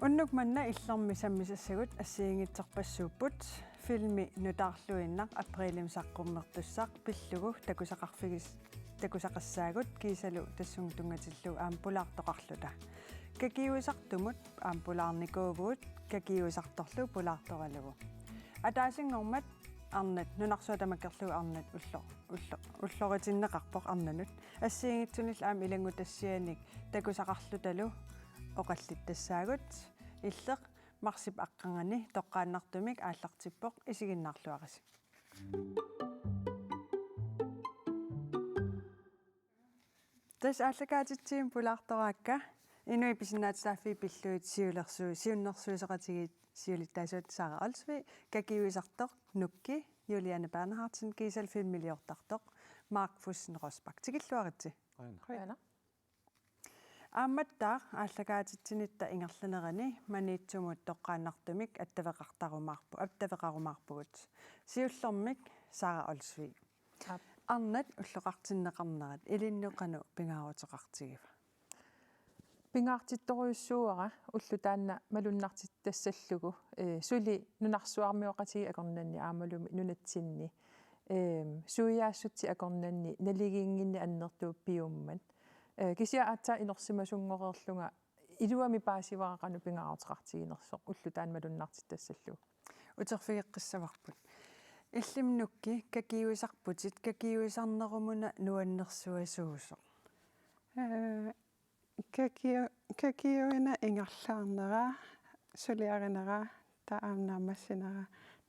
Unnuk manna illermi sammisassagut assiingitserpassuupput filmi nutarluinnaq aprillim saqqummertussaq pillugu takusaqassaagut kiisalu tassung tungatillu aampulaartoqarluta kakiuisartumut aampulaarnikuuvuut kakiuisartorlu pulaartoralugu ataasingormat arnat nunarsuatamakkerlu arnat ulloritinneqarpoq arnanut assiingitsunil aam ilangutassianik takusaqarlutalu oqallittassaagut illeq marsip aqqangani toqqaannartumik aallartippoq isiginnaarluaqasi tas ааллакаатитсиим пулаартораакка инуи писиннаатсааффи пиллуит сиуннерсуисоqatigit сиулиттаасуут Сара Олсви какиуисартоq нукки Юлиана Бернхардсен кисал филмилиортартоq Марк Фуссен Росбак тигиллуаритси Qana. аамматтаа ааллакаатитсинитта ингерланерани маниитсумут тоqqaannartumik аттавеқарумаарпугут сиуллэрмик Сара Олсви арнат уллоқартиннеқарнерат илиннеқану пингааруутеқартигива Pingaartittoruissuuara ullutaanna malunnaartittassаллугу сули нунарсуармиоқатиги акорнанни аамалуми нунатсинни суиаассутти акорнанни налигиингинни аннертуу пиуммат кися атта инерсимасунгорерлунга илуами паасиварақану пингааруутеқартигинерсоқ уллутаан малуннаартиттассаллугу утерфигеққиссаварпут иллимнукки какиуисарпутит какиуисарнерумуна нуаннерсуасуусоқ Kakiuina ingerlaarnera suliarinera taamnaamasinera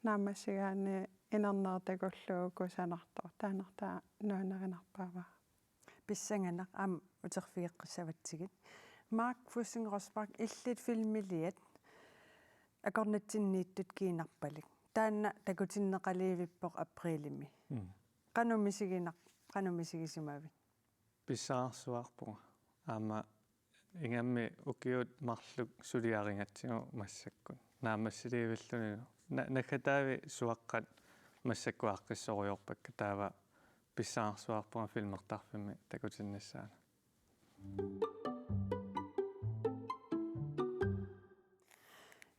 naamasigaani inernertakullugu kusanartor taanertaa nuanerinarpaava писсанганақ аам утерфигеққиссаватсигит Марк Фуссен Росбак иллит филмилиат акорнатсиннииттут киинарпалик таанна такутиннеқаливиппоқ априлими qanumisigisumavit писсаарсуарпуга аама ингамми укиут марлук сулиарингатсигу массаккун наамассиливиллунину накатаави суаққат массаккуаққиссоруйорпакка таава писсаарсуарпуга филмертарфими такутиннассаана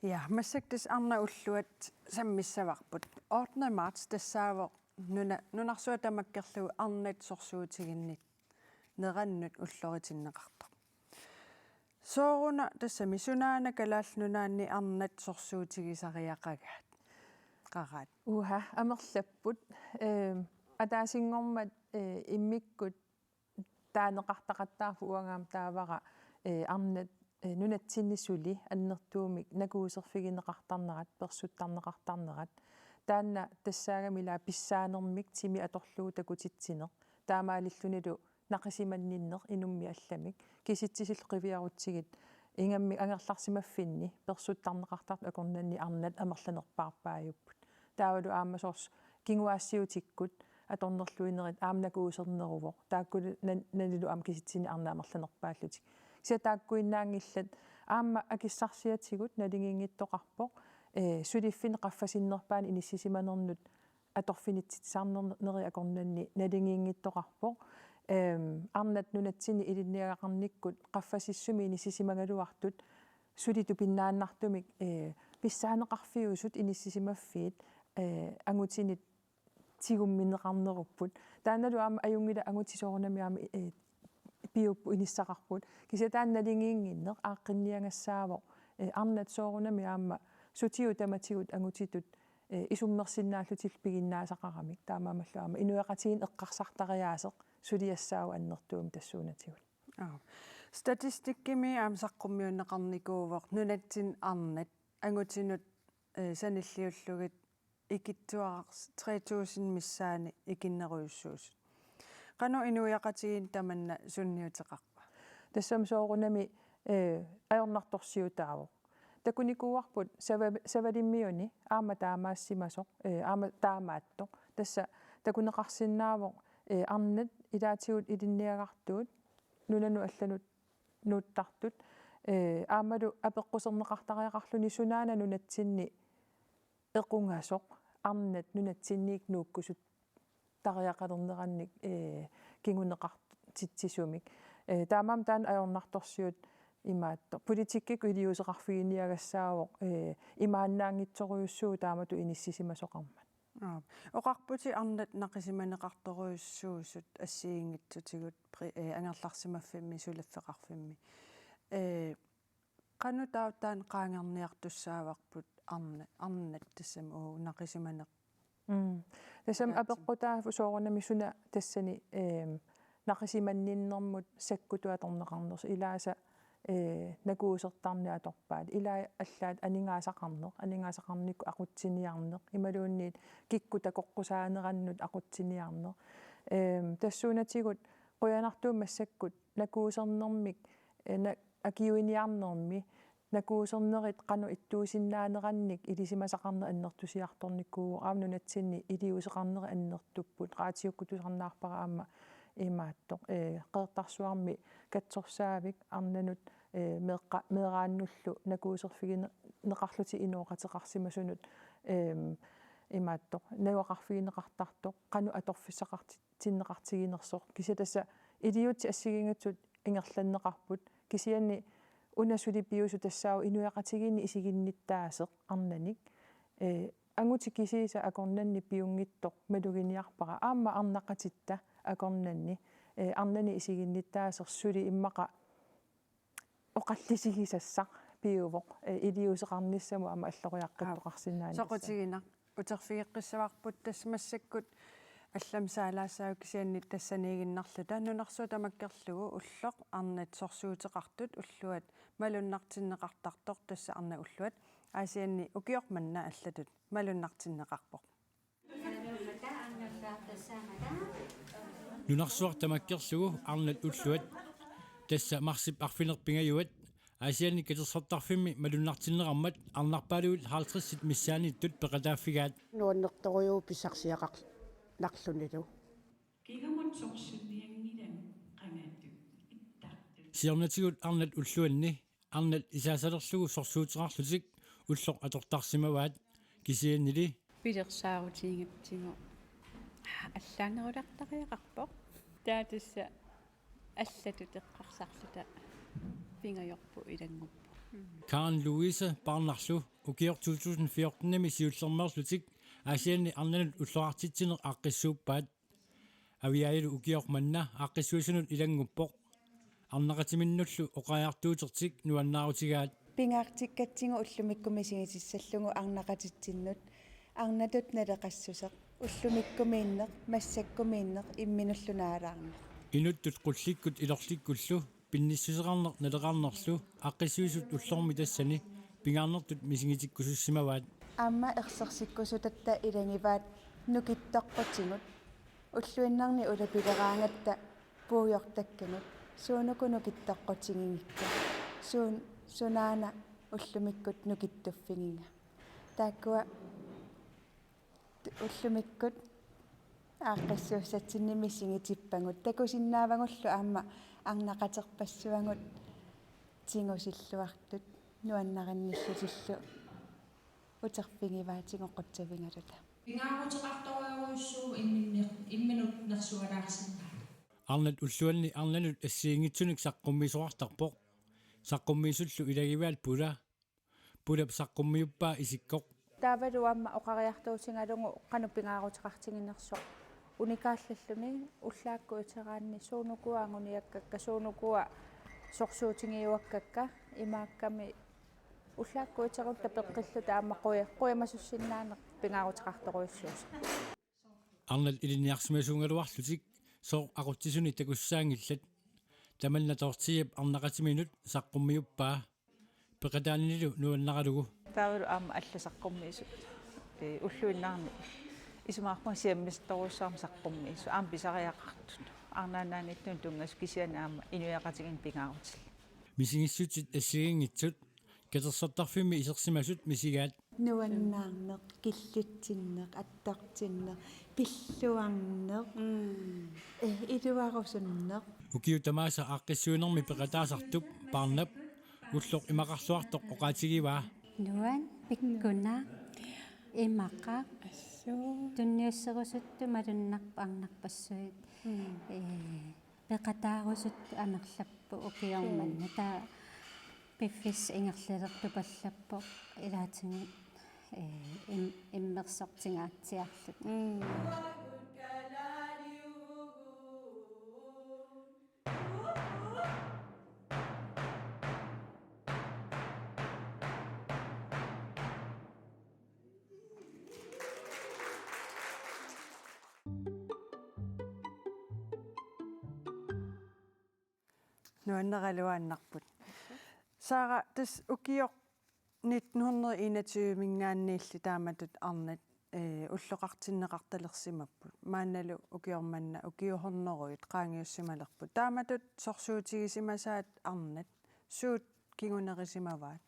ja массактас арна уллуат саммиссаварпут 8. марts тассаавоо нунарсуатамаккерлугу арнат сорсуутигиннит нераннут уллоритиннеқартоқ сооруна тассами сунаана калаалнунаанни арнат сорсуутигисариақагаат қараат уха амерлаппут атаасингормат иммиккут таанеқартақаттаарфу уангаам таавара арнат нунатсиннисули аннертуумик накуусерфигинеқартарнерат персуттарнеқартарнерат таанна тассаагамила писсаанермик тими аторлуу такутитсинеқ таамаалиллунилу нақисиманниннеқ инумми алламик киситсисил қивиарутсигит ингамми ангерларсимаффинни персуттарнеқартарт акорнанни арнат амерланерпаарпааюппут таавалу аамасорс кингуаассиутиккут аторнерлуинерит аамнакуусернеруво тааккули налилу аам киситсини арнаамерланерпааллутик сиатааккуиннаангиллат аама акиссарсиатсигут налингингиттоқарпоқ сулиффин qaffasinnерпаани иниссисиманернут аторфинитсисаарнери акорнанни налингингиттоқарпоқ арнат нунатсини илинниагақарниккут qaffasissumi иниссисимагалуартут сулиту пиннааннартумик писсаанеқарфиусут иниссисимаффиит ангутинит тигумминеқарнеруппут тааналу аама аюнгила ангутисоорунамиаама пиуппу иниссақарпут кисатаанналингиингиннеқ ааққинниангассаавоқ арнат соорунамиаама сутиу таматигут ангутитут исуммерсиннааллутил пигиннаасақарамик таамаамаллуама инуяқатигин эққарсартариаасеқ сулиассаау аннертуум тассуунатигут статистиккими аамсаққуммиуннеқарникуувоқ нунатсин арнат ангутинут саниллиуллугит икитсуарс 3000 миссаани икиннеруйуссуус qanu inuiaqatigin tamanna sunniuteqarpa тассам соорунами аёрнарторсиутаавоқ такуникууарпут савалиммиуни аама таамаассимасоқ аама таамааттоқ тасса такунеқарсиннаавоқ арнат илаатигут илинниагартуут нунану алланут нууттартут аамалу апеққусернеқартариақарлуни сунаана нунатсинни эқунгасоқ арнат нунатсинниик нууккусут тариақалернеранник кингунеқартитсисумик таамаам таан аёрнарторсиут имаатто политиккику илиусеқарфигиниагассаавоқ имааннаангитсориуссуу таамату иниссисимасоқармат оқарпути арнат нақисиманеқарторуйуссуусут ассиингитсутигут ангерларсимаффимми сулаффеқарфимми qanu tauttaan qaangerniartussaavaqput arnat tassam uu naqisimaneq тассам апеққутаафу соорунами суна тассани нақисиманниннэрмут саккутуаторнеқарнерс илааса накуусертарни аторпаат илаа аллаат анингаасақарникку ақутсиниарнеқ ималуунниит кикку такоққусаанераннут ақутсиниарнеқ тассуунатигут қуянартуум массаккут накуусернэрмик акиуиниарнерми накуусернерит қану иттуусиннаанеранник илисимасақарне аннертусиарторниккуу аамнунатсинни илиусеқарнери аннертуппут раатиуккутусарнаарпара аама имааттоқ қеэртарсуарми катсорсаавик арнанут меэрааннуллу накуусерфигине неқарлути инооқатеқарсимасунут имааттоқ науақарфигинеқартартоқ қану аторфиссақартиннеқартигинерсоқ кисатасса илиутси ассигингатсут ингерланнеқарпут кисианни унасулипиусу тассаау инуяқатигини исигинниттаасеқ арнаник ангути кисииса акорнанни пиунгиттоқ малугиниарпара аама арнақатитта акорнанни арнани исигинниттаасеқ сули иммақа оқаллисигисассақ пиувоқ илиусеқарниссаму аама аллориаққиттоқарсинаани соқутигинақ утерфигеққиссаварпут тассмассаккут аллам саалаассаау кисианни тассанигиннарлу тааннунарсуу тамаккерлугу уллоқ арнат сорсуутеқартут уллуат малуннартиннеқартартоқ тасса арна уллуат аасианни укиорманна аллатут малуннартиннеқарпоқ нунарсуар тамаккерлугу арнат уллуат тасса марсип арфинерпингаюат аасианни катерсартарфимми малуннартиннеқармат арнарпаалуут 50 миссааниттут пеқатааффигаат нуаннерторюу писсарсиақар нарлунилу кигамут сорсунниангилан qangaattu ittaartu сиорнатигут арнат уллуанни арнат исаасалерлугу сорсуутерарлутик уллоқ атортарсимаваат кисианнили пилерсаарутиингаптигу аллаанерулартариақарпоқ таатасса аллату теққарсарлута пингайорпу илангуппу Karen Louise Barnarlu ukior 2014 siullermerlutик аасианни арнанут уллоартитсинер аққиссууппаат авиаилу укиор манна аққиссуусунут илангуппоқ арнақатиминнуллу оқаяртуутертик нуаннаарутигаат пингаартиккатсигу уллумиккумисигисиссаллугу арнақатитсиннут арнатут налеқассусеқ уллумиккумииннеқ массаккумииннеқ имминуллунаалаарне инуттут қулликкут илорликкуллу пинниссусеқарнеқ налеқарнерлу аққиссуусут уллорми тассани пингаарнертут мисигитиккусуссимаваат аама ерсерсиккусутатта илангиваат нукиттаққутигут уллуиннарни улапилераангатта пууйортакканут суунуку нукиттаққутигингикка сунаана уллумиккут нукиттуффигинга тааккуа уллумиккут ааққиссууссатсинними сигитиппангут такусиннаавангуллу аама арнақатерпассуангут тингусиллуартут нуаннаринниллутиллу утерфигиваатингоққутсавингалута пингаарутеқарторуйуссуу имминут нерсуалаарсинна арнат уллуанни арнанут ассиингитсуник саққуммисоартарпоқ саққуммисуллу илагиваал пула саққуммиуппаа исиккоқ таавалу аама оқариартуусингалугу қану пингаарутеқартигинерсоқ уникааллаллуни уллаакку итераанни суунукуаангуниаккакка суунукуа сорсуутингиуаккакка имаакками уллаакку итерутта пеққиллута аама қуямасуссиннаанеқ пингаарутеқарторуйуссууса арнат илиниарсимасуунгалуарлутик соо ақутсисуни такуссаангиллат тамална тортиап арнақатиминут саққуммиуппаа пеқатаанилу нуаннаралугу таавалу аама алласаққуммиисут уллуиннаарни исумаарпун сиаммисторуссаарм саққуммиису аама писариақартут арнаанаанниттун тунгас кисиана аама инуяқатигин пингаарутил мисигиссутит ассигингитсут катерсартарфимми исерсимасут мисигаат нуаннаарнеқ киллутсиннеқ аттартиннеқ пиллуарнеқ илуарусуннеқ укиутамааса аққиссуинерми пеқатаасартуп парнап уллоқ имақарлуартоқ оқаатигиваа нуан пиккуна имақа тунниуссерусутту малуннарпа арнарпассуит пеқатаарусут анерлаппу укиорманна таа piffis ingerlilertupallappoq ilaatimi immersortingaatsiarlut nuanneraluaannarput Sara tas ukior 1921 mingaanniilli taamatut arnat уллоқартиннеқарталерсимаппут маанналу укиорманна укиухорнеруит qaangiussimalerput taamatut sorsuutigisимасаат арнат суут кигунерисимаваат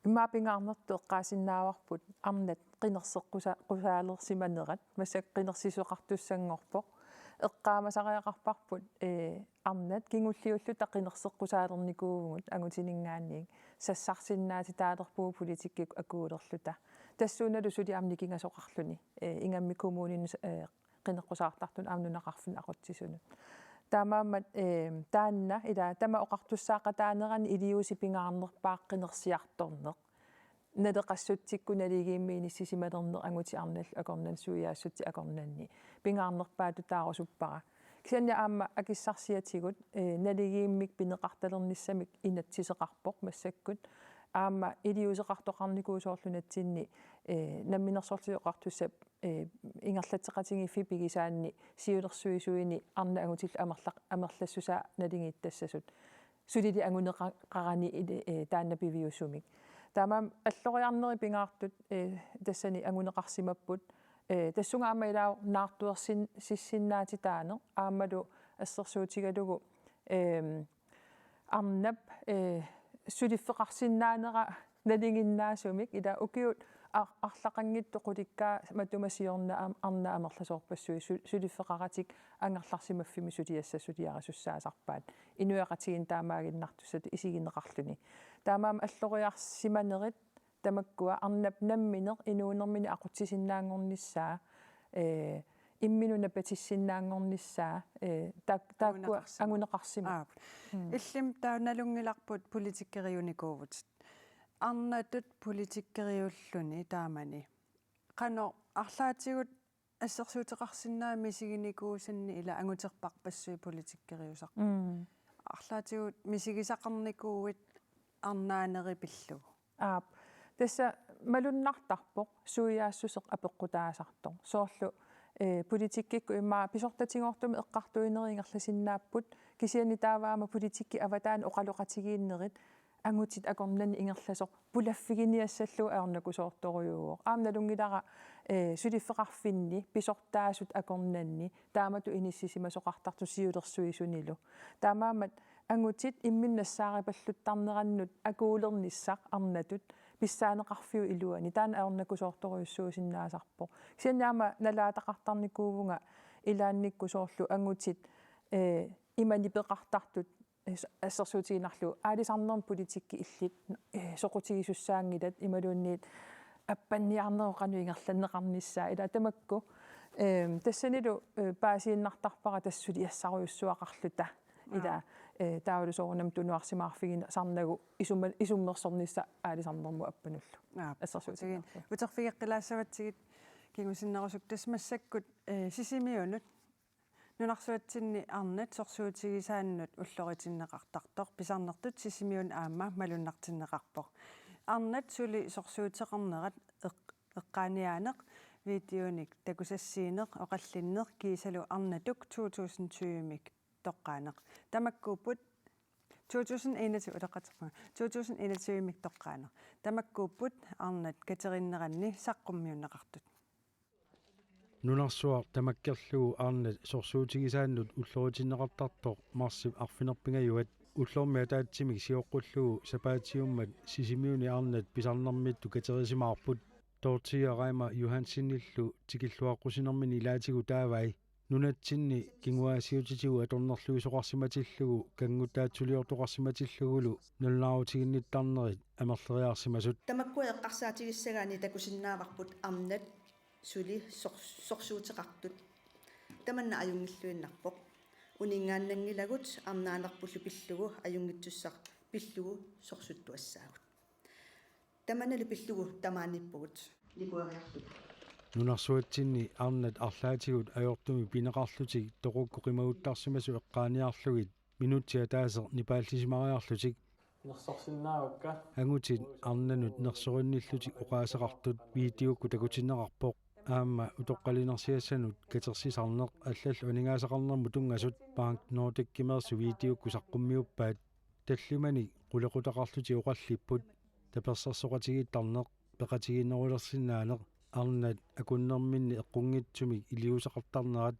имаапингаарнерту эққаасиннааварпут арнат қинерсеққусаалерсиманерат массак қинерсисуқартуссангорпоқ эққаамасариақарпарпут арнат кингуллиуллу тақинерсеққусаалерникуугут агутинингаанниик сассарсиннаати таалерпуу политиккик акуулерлута тассууналу сули амникингасоқарлуни ингамми коммунин қинеққусаартартун аамнунақарфин ақутсисунут таамаамат таанна ила тама оқартуссаақатаанерани илиусипингаарнерпаақ қинерсиарторнеқ налеқассутсикку налигииммииниссисималернеқ агути арнал акорнан суиаассути акорнанни пингаарнерпаату таарусуппара кисанна аама акиссарсиатигут налигииммик пинеқарталерниссамик инатсисеқарпоқ массаккут аама илиусеқартоқарникуусоорлунатсинни намминерсоортиоқартуссап ингерлатеқатигиффи пигисаанни сиулерсуисуини арна агутил амерлассусаа налингиттассасут сулили агунеқарани таанна пивиуссумик таамаам аллориарнери пингаартут тассани агунеқарсимаппут тассунгаама илаа наартуерсин сиссиннаати таане аамалу ассерсуутигалугу арнап сулиффеқарсиннаанера налингиннаасумик ила укиут арлақангитту қуликкаа матумасиорна арна амерласоорпассуи сулиффеқаратик ангерларсимаффими сулиассасулиарасуссаасарпаат инуяқатигин таамаагиннартуссат исигинеқарлуни таамаам аллориарсиманерит тамаккуа арнап намминеқ инуунермини ақутсисиннаангорниссаа имминуна патиссиннаангорниссаа тааккуа агунеқарсима иллим тааналунгиларпут политиккериуникуувут арнатут политиккериуллуни таамани қано арлаатигут ассерсуутеқарсинаа мисигиникуусанни ила ангутерпарпассуи политиккериусақ арлаатигут мисигисақарникууит арнаанери пиллу тасса малуннартарпоқ суиаассусеқ апеққутаасартор соорлу политиккикку иммаа писортатингортуми эққартуинерингерласиннааппут кисиани тааваама политикки аватаан оқалоқатигииннерит ангутит акорнани ингерласоқ пулаффигиниассаллу аорнакусоорторюуоқ аамналунгилара сулиффеқарфинни писортаасут акорнанни таамату иниссисимасоқартарту сиулерсуисунилу таамаамат ангутит имминнассаарипаллуттарнераннут акуулерниссақ арнатут писсаанеқарфиу илуани таан аорнакусоорторюссуусиннаасарпо кисианнаама налаатақартарникуувнга илаанниккусоорлу ангутит иманипеқартартут ассерсуутигинарлу аалисарнерн политикки иллит соқутигисуссаангилат ималуунниит аппанниарнеоқану ингерланнеқарниссаа ила тамакку тассанилу паасииннартарпара тассули ассаруйуссуақарлута ила таулусоорнам тунуарсимаарфигин сарнагу исуммерсорнисса аалисарнерму аппануллу ассерсуутигин утерфигеққилаассаватсигит кигусиннерусук тасмассаккут сисимиунут нунарсуатсинни арнат сорсуутигисааннут уллоритиннеқартартор писарнертут сисимиун аама малуннартиннеқарпоқ арнат сули сорсуутеқарнерат эққааниаанеқ видеоник такусассиинеқ оқаллиннеқ кисалу арнатук 2020-мик тоққаанеқ тамаккууппут 2021 улеққатерпа 2021-мик тоққаанеқ тамаккууппут арнат катериннеранни саққуммиуннеқартут нунарсуар тамаккерлугу арнат сорсуутигисааннут уллоритиннеқартартоқ марсип арфинерпингаюат уллормиа таатсимик сиоққуллугу сапаатиуммат сисимиуни арнат писарнэрмитту катерисимаарпут тоортиарайма юхансинниллу тикиллуаққусинермини илаатигу таавай нунатсинни кингуаасиутитигу аторнерлуисоқарсиматиллугу кангутаатсулиортоқарсиматиллугулу нуллаарутигинниттарнерит амерлериарсимасут тамаккуа эққарсаатигиссагаани такусиннааварпут арнат сули сорсуутеқартут таманна аюнгиллуиннарпоқ унингааннангилагут арнаанерпуллу пиллугу аюнгитсуссақ пиллугу сорсуттуассаагут таманали пиллугу тамаанниппугут ликуариарлут нунарсуатсинни арнат арлаатигут аёртуми пинеқарлутик тоқукку қимагуттарсимасу эққааниарлугит минутсиа таасеқ нипааллисимариарлутик нерсорсиннаавакка ангутит арнанут нерсоринниллутик оқаасеқартут видеокку такутиннеқарпоқ аама утоққалинерсиассанут катерсисарнеқ аллаллу анигаасақарнерму тунгасут банк нордик кимерсу видеокку саққуммиуппаат таллимани қулеқутақарлути оқаллиппут таперсерсоқатигиттарнеқ пеқатигиннерулерсинаанеқ арнат акуннерминни эққунгитсумик илиусақартарнерат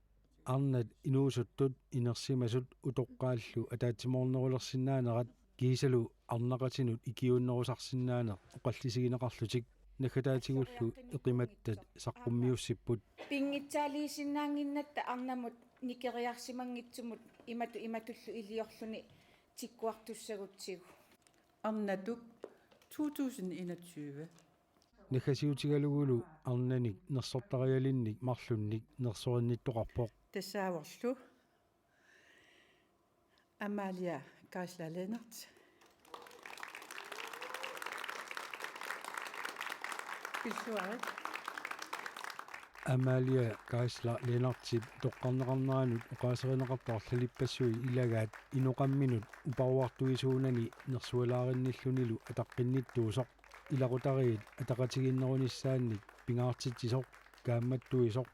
арнат инуусуттут инерсимасут утоққааллу атаатсимоорнерулерсинаанерат кисалу арнақатинут икиуннерусарсинаанеқ оқаллисигинеқарлутик накатаатигуллу эқиматтат саққуммиуссиппут пингитсаалиисиннаангиннатта арнамут никериарсимангитсумут иматуллу илиорлуни тиккуартуссагутсигу арнатук 2021 накасиутигалугулу арнаник нерсортариалинник марлунник нерсоринниттоқарпоқ тассааворлу Амалия Кайслаленерт пиллуарит Амалия Кайсла Ленартип тоққарнеқарнеранут оқаасеринеқартарлалиппассуи илагаат иноқамминут упаруартуисуунани нерсуалааринниллунилу атаққинниттуусоқ илақутариит атақатигиннеруниссаанник пингаартитсисоқ каамматтуисоқ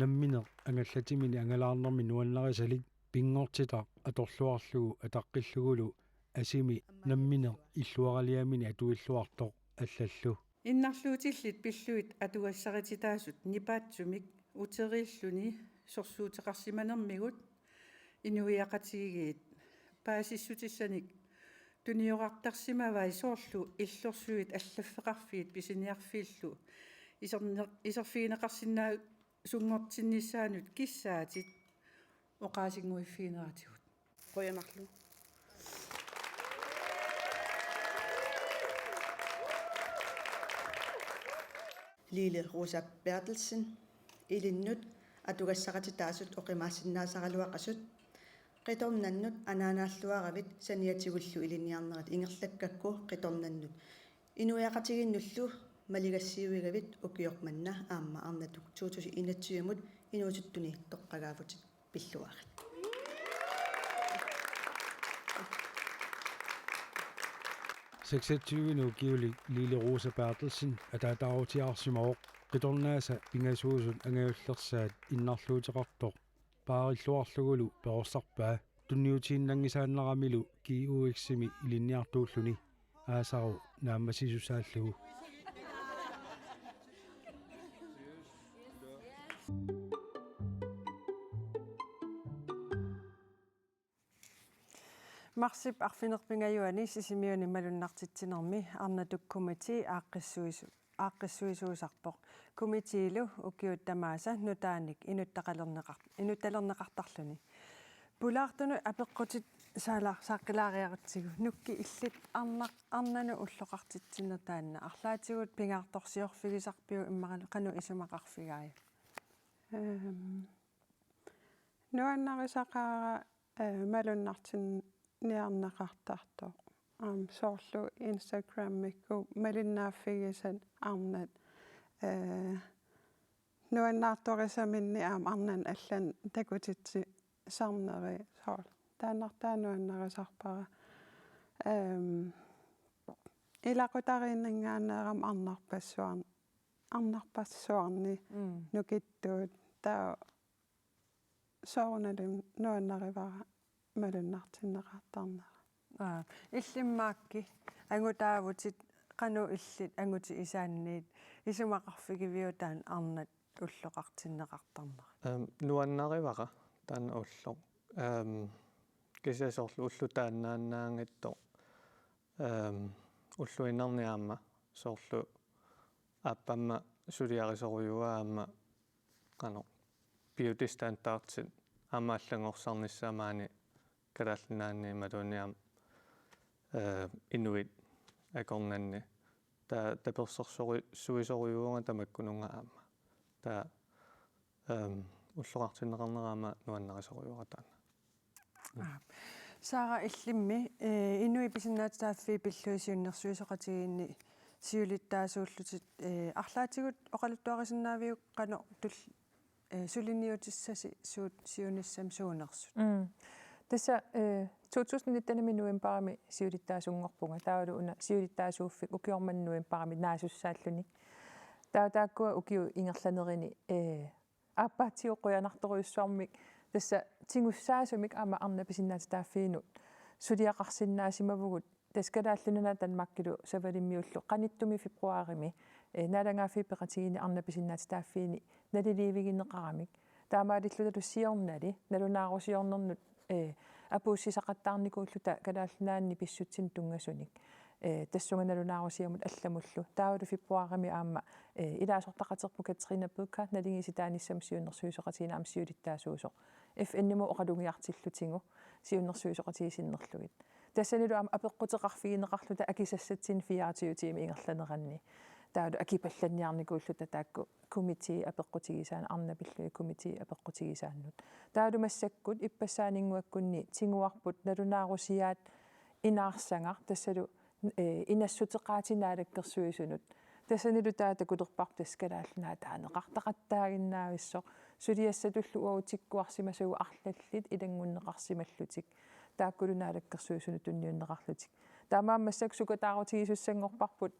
намминеқ ангаллатимини ангалаарнерми нуаннарисалик пингортитақ аторлуарлугу атаққиллугулу асими намминеқ иллуаралиамини атуиллуартоқ аллаллу иннарлуутиллит пиллуит атуассарититаасут нипаатсумик утерииллуни сорсуутеқарсиманермигут инуиақатигигиит паасиссутиссаник туниорартарсимавай соорлу иллорсуит аллаффеқарфиит писиниарфииллу исерфиинеқарсинаа сунгортиннissaанут киссаатит оқаасингуиффиинератигут қоямарлу Lille Rosa Bertelsen ilinnut atugassaqatitaasut oqimaasinnaasaraluaqasut qitornannut anaanaalluaravit saniatigullu ilinniarnerat ingerlakkakku qitornannut inuiaqatiginnullu maligassiuigavit ukiormanna aamma arnatuk 2021 inuusuttuni toqqagaavutit pilluarit Seksattyvinu kiuli Lille Rosa Bertelsen ataataarutiarsimaoq qitornaasa pingasuusut angaullersaat innarluuteqartoq paarilluarlugulu perorsarpaa tunniutiinnangisaanneramilu kiuiksimi ilinniartuulluni aasaru naammasisussaallugu Marsip arfinerpingajuani sisimiuni malunnartitsinermi arnatukkumiti aaqqissuisuusarpoq kumitiilu ukiuttamaasa nutaanik inuttalerneqartarluni pulaartunu apeqqutit saaqqilaariarutsigu nukki illit arnanu ulloqartitsinnertaanna arlaatigut pingaartorsiorfigisarpiu immaqalu qanu isumaqarfigaaya nuannarisaqaara malunnartin niarnaqartartoq soorlu Instagramikku malinnaaffigisan arnat nuannaartorisaminni arnan allan takutitsi sarneri soorl taannartaanuannarisarpara ilaqutariinnangaaneeram arnarpassuarni nukittuut taa soornalum nuannarivara malunnartinneqartarnera illimmaakki angutaavutit qanu illit anguti isaanniit isumaqarfigiviutaan arnat ulloqartinneqartarnera nuannarivara taanna ulloq кисасорлу уллутааннааннаангитто уллуиннарниаама соорлу аппамма сулиарисоруйуаама qano биодистантаартит амааллагорсарниссаамаани калааллинаанни малуниам инуит акорнанни та таперсерсори суисоруйуунга тамаккунунга аама та уллоқартиннеқарнераама нуаннарисоруйуаратаана Sara illimmi inui pisinnaataaffii pilluisiunnersuisoqatigiinni siulittaasuullutit арлаатигут оқалуттуарисиннаавиук қано тул сулиниутиссаси суут сиунissam суунерсут тасса 2019 минуимпарами сиулиттаасунгорпунга таавалу уна сиулиттаасууффик укиорманнуимпарами наасуссааллуни тааккуа укиу ингерланерини аппаатиоқуянарторуйуссуармик тасса тингуссаасумик ама арнаписиннаатааффиинут сулиақарсиннаасимавгут таскалааллунана танмаккилу савалиммиуллу қаниттуми фебруарими налангааффи пеқатигини арнаписиннаатааффиини налиливигиннеқарамик таамаалиллуталу сиорнали налунаарусиорнернут апууссисақаттаарникууллута калааллунаанни писсутсин тунгасуник тассунганалунаарусиамут алламуллу таавалу фебруарими аама илаасортақатерпу Катрина Будка налингиситааниссам сиуннерсуисоқатинаам сиулиттаасуусоқ FN-нимо оқалунгиартиллутингу сиуннерсуисоқатигисиннерлугит тассанилу аама апеққутеқарфигинеқарлута акисассатсин 24 тими ингерланеранни таалу акипалланниарникууллута таакку комити апеққутигисаана арнапиллуи комити апеққутигисааннут таалу массаккут иппассаанингуаккунни тингуарпут налунаарусиаат инаарсангар тассалу инассутеқаатинаалаккерсуисунут тассанилу таата кулерпар таскалааллунаа таанеқартақаттаагиннаависсоқ сулиассатуллу уаутиккуарсимасугу арлаллит илангуннеқарсималлутик тааккулунаалаккерсуисуну тунниуннеқарлутик таамааммассак сукатаарутигисуссангорпарпут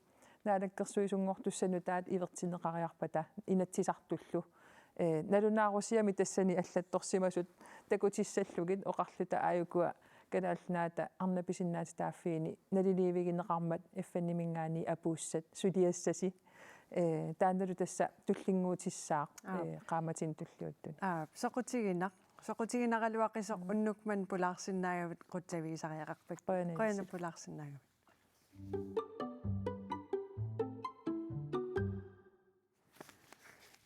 наалаккерсуисунгортуссану таат ивертинеқариарпата инатсисартуллу налунаарусиами тассани аллатторсимасут такутиссаллугит оқарлута ааюкуа калааллунаата арнаписиннаатааффиини налиливигинеқармат FN-нимингаани апууссат сулиассаси таанналу тасса туллингуутиссаа qaamatin tulluuttun соқутигинақ соқутигинақалуақисоқ уннукман пулаарсинаагавит қуттавигисариақарпак қойна пулаарсинаагавит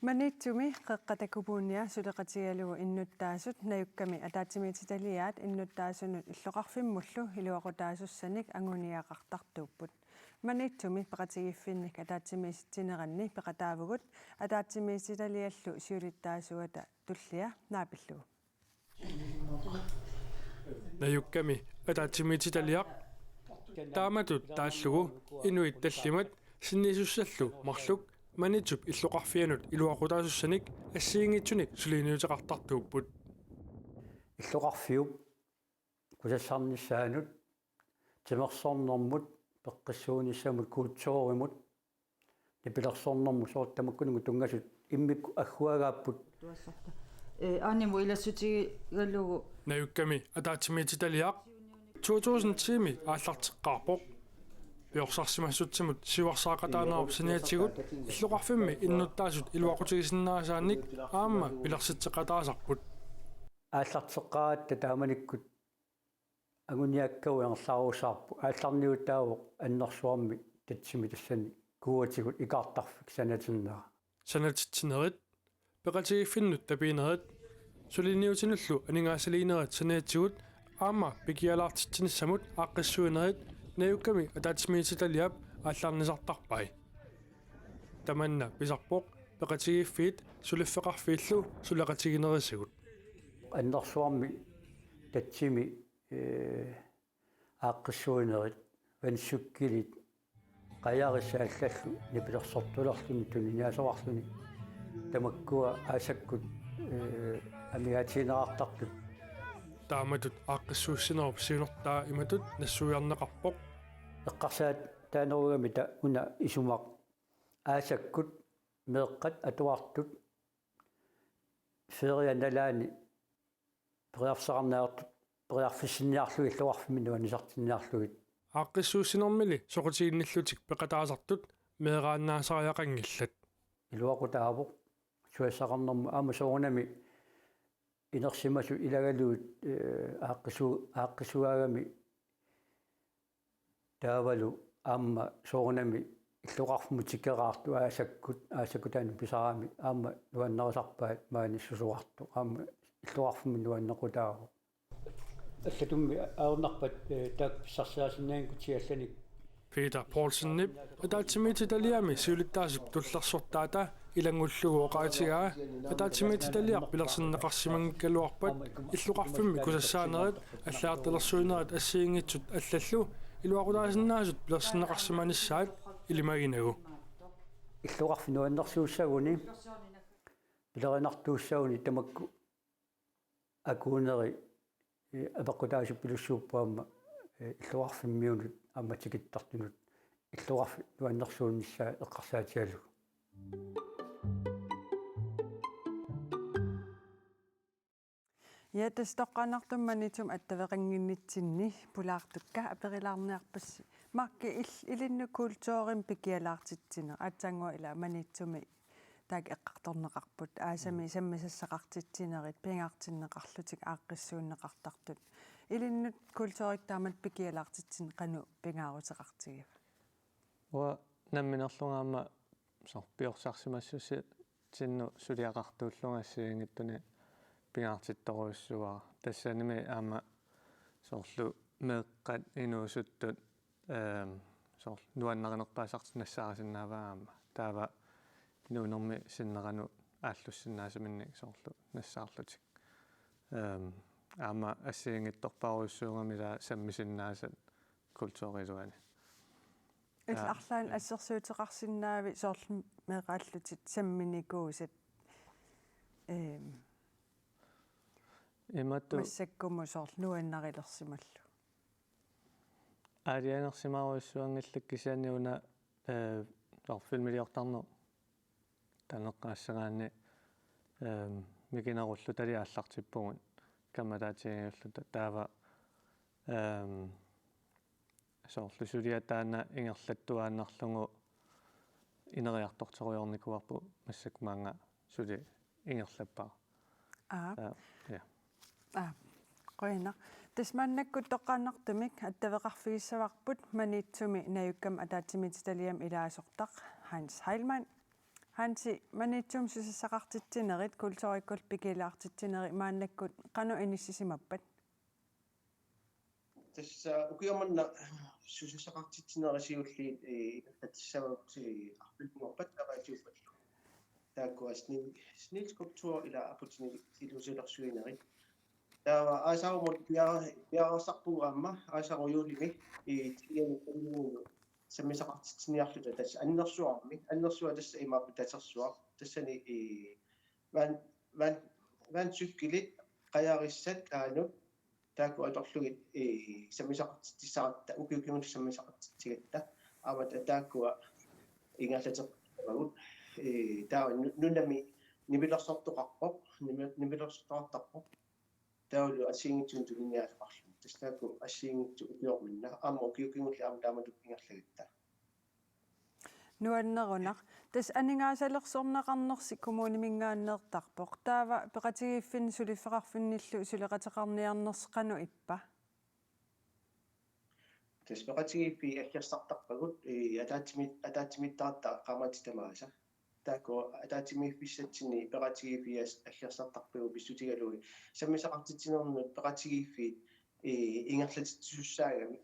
манитсуми қеққатакупуунниа сулеқатигалугу иннуттаасут наюкками атаатсимититалиаат иннуттаасунут иллоқарфиммуллу илуақутаасуссаник ангуниақартартууппут манитсуми пеқатигиффинник атаатсимиситсинеранни пеқатаавгут атаатсимиситалиаллу сиулиттаасуата туллиа наапиллугу наюкками атаатсимититалиақ тааматут тааллугу инуит таллимат синнисуссаллу марлук манитсуп иллоқарфианут илуақутаасуссаник ассиингитсуник сулиниутеқартартууппут иллоқарфиуп кусассаарниссаанут тимерсорнэрмут пеққиссууниссамут куутсооримут нипилерсорнэрму сооттамаккунугу тунгасут иммикку аггуагааппут аниму илассутигалугу наюкками атаатсимититалиақ 2000-тими ааллартеққарпоқ пиорсарсимассутсимут сиварсаақатаанаарп саниатсигут иллоқарфимми иннуттаасут илуақутигисиннаасаанник аама пилерситсеқатаасарпут ааллартеққаатта тааманиккут агуниаккау ангерлаарусаарпу аалларниутаавоқ аннэрсуарми татсими тассани куатигут икаартарфик санатиннера санатитсинерит пеқатигиффиннут тапиинерит сулиниутинуллу анингаасалиинерит саниатсигут аама пикиалаартитсиниссамут ааққиссуинерит наюкками атаатсимититалиап ааллаарнисартарпай таманна писарпоқ пеқатигиффиит сулиффеқарфииллу сулеқатигинерисагут аннэрсуарми татсими ааққиссуинерит вансуккилит қаяарисааллаллу нипилерсортулерлуни туниниасоарлуни тамаккуа аасаккут амиатинеартартут тааматут ааққиссууссинерп сиунертаа иматут нассуиарнеқарпоқ эққарсаат таанеругами та уна исумақ аасаккут меэққат атуартут ферианалаани периарсарнаартут периарфиссинниарлуги иллуарфими нуанисартинниарлугит ааққиссууссинермили соқутигинниллутик пеқатаасартут меэрааннаасариақангиллат илуақутаавоқ суассақарнэрму аама соорнами инерсимасу илагалуут ааққисуаагами таавалу аама соорнами иллуқарфму тикераарту аасаккутаани писарами аама нуаннерисарпаат maanissusuartu аама иллуқарфму нуаннеқутааву аллатумми аернарпат таак писсарсаасиннаангутиалланик Peter Paulsen-nip атаатсимититалиами сиулиттаасуп туллерсортаата илангуллугу оқаатигаа атаатимититалиар пилерсиннеқарсимангиккалуарпат иллуқарфимми кусассаанерит аллаартелерсуинерат ассиингитсут аллаллу илуақутаасиннаасут пилерсиннеқарсиманиссаат илимагинагу иллуқарфинуаннэрсууссагуни пилеринартууссагуни тамакку акуунери апеққутаасу пилуссууппаама иллуқарфиммиунут амматикиттартунут иллуқарфи нуаннэрсуунниссаа эққарсаатиалу Ja tastoqqanartummanitsum attaveqanginnitsinni pulaartukka aperilаарniarpassi marki ilinnu kultuurin pikialaartitsiner atsaangua ila manitsumi taak eqqartorneqarput aasami sammisassaqartitsinerit pingaartinneqarlutik aaqqissuunneqartartut ilinnut kultuurik taamat pikialaartitsin qanu pingaaruteqartigiva wa namminerlungaamma sorpiorsaarsimassusi tinnu suliaqartuullugassiingittuni pingaartittoruissuara tassanimi aama sorlu meeqqat inuusuttut sor nuannerinerpaasartinassaarasinnaavaama taava nuunermi sinneranu aallussinnaasiminnik sorlu nassaarlutik aama assiingittorparuissuungamila sammisinnaasat kultuuriluani Arlaan assersuuteqarsinnaavi soorlu meeqaallutit samminikuusat imattu massakkumu soorlu nuannarilersimallu aalianersimaruissuangillak kisianniuna filmiliortarner taneqqaassagaanni mikinerullu tali aallartippugun kamataatigiulluta taava soorlu suliataana ingerlattuaannarlungu ineriartortoriornikuarpu massakmaanga suli ingerlappaa qoina tasmaannakku toqqaannartumik attaveqarfigissavaqput manitsumi nayukkam ataatimitsitaliam ilaasortaq Hans Heilmann Hansi manitsum susassaqartitsinerit kultuurikkul pikilaartitsineri maannakkut qanu inissisimappat tässä ukiamanna susassaqartitsinerisiulliit tatsavautti arpilngorpat taqaatiuppat taakkuasni snilskultur ila aputini ilusilersuinerit taava aasarumut piarasarpu aamma aasaruyuulimi tiianikkallugu sammisaqartitsiniarluta tassa annersuarmi tassa imaappu tatersuar tassani van sykkilit qajarissat aanut taakku atorlugit sammisaqartitsaratta ukiukimun sammisaqartitsigatta avat taakkua ingallateqagut taava nunnami nivilersortoqarpoq nivilersortoqartarpoq taulu assiingitsun tulinniaaqarlu tastaakku assiingitsu ukiorminna aama ukiukingulli aama taamatut ingerlagitta nuannerunaq tas aningaasaleqsorneqarnersi kommunimingaanneertarpoq taava peqatigiiffin suliffeqarfinnillu suleqateqarniarners qanu ippa tas peqatigiffi akkiarsartarpagut ataatimittaratta qaamatitamaasa taakku ataatimiiffissatsinni peqatigiffias akkiarsartarpagu pissutigalugi sammisaqartitsinernerut peqatigiffi ingerlatitsussaagami